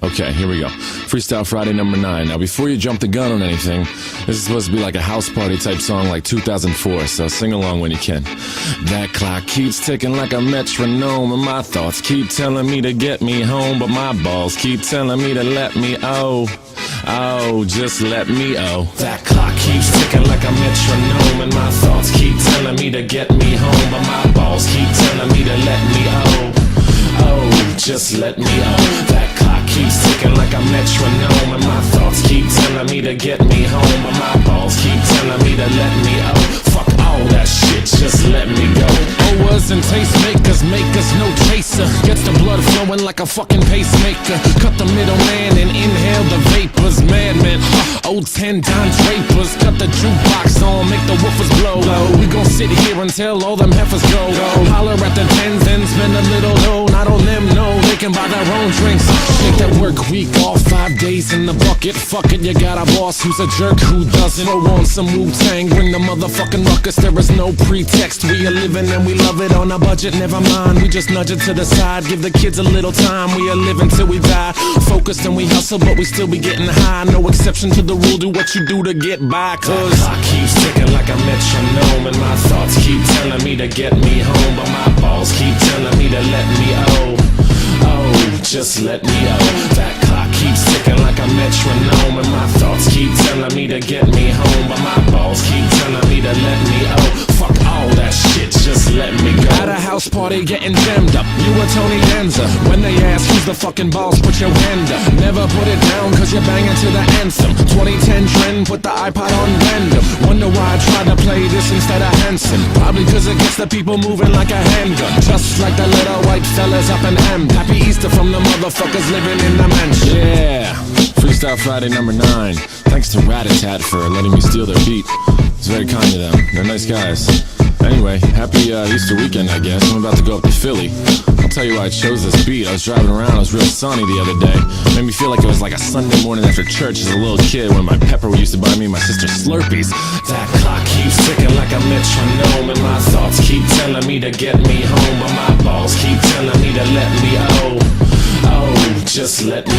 Okay, here we go. Freestyle Friday number 9. Now, before you jump the gun on anything, this is supposed to be like a house party type song like 2004, so sing along when you can. That clock keeps ticking like a metronome, and my thoughts keep telling me to get me home, but my balls keep telling me to let me just let me That clock keeps ticking like a metronome, and my thoughts keep telling me to get me home, but my balls keep telling me to let me just let me That clock keeps ticking like a metronome, and my thoughts keep telling me to get me home, but my balls keep telling me to let me Fuck all that shit, just let me go. Owers and tastemakers make us no chaser. Gets the blood flowing like a fucking pacemaker. Cut the middleman and inhale the vapors. Madmen, old 10 Don Drapers. Cut the jukebox on, make the woofers blow. We gon' sit here until all them heifers go. Holler at the tens and spend a little dough. Not on them, no, they can buy their own drinks. Take that work week off, 5 days in the bucket. Fuck it, you got a boss who's a jerk who doesn't. Throw on some Wu-Tang, bring the motherfucking ruckus. There is no pretext, we are living and we love it on a budget. Never mind, we just nudge it to the side. Give the kids a little time, we are living till we die. Focused and we hustle, but we still be getting high. No exception to the rule, do what you do to get by. Cause the clock keeps ticking like a metronome, and my thoughts keep telling me to get me home, but my balls keep telling me to let me just let me That clock keeps ticking like a metronome, and my thoughts keep telling me to get me home, but my balls keep telling me to let me Fuck all that shit, just let me go. At a house party getting jammed up, you a Tony Danza. When they ask who's the fucking boss, put your hand up. Never put it down cause you're banging to the anthem. 2010 trend, put the iPod on random. Wonder why I tried to play this instead of Hanson. Probably cause it gets the people moving like a handgun. Just like the little white fellas up in Am. Happy Easter from the motherfuckers living in the mansion. Yeah, Freestyle Friday number 9. Thanks to Rat-a-Tat for letting me steal their beat. It's very kind of them. They're nice guys. Anyway, happy Easter weekend, I guess. I'm about to go up to Philly. I'll tell you why I chose this beat. I was driving around, it was real sunny the other day. Made me feel like it was like a Sunday morning after church as a little kid when my pepper used to buy me and my sister Slurpees. That clock keeps ticking like a metronome, and my thoughts keep telling me to get me home, but my balls keep telling me to let me just let me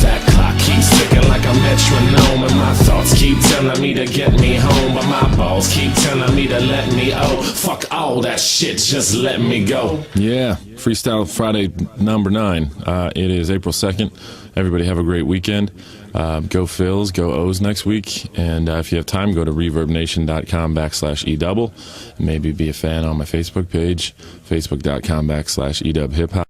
That clock keeps ticking like a metronome, and my thoughts keep telling me to get me home, but my balls keep telling me to let me Fuck all that shit, just let me go. Yeah, Freestyle Friday number 9. It is April 2nd. Everybody have a great weekend. Go Phils, go O's next week. And if you have time, go to reverbnation.com/edouble. Maybe be a fan on my Facebook page, facebook.com/edubhiphop.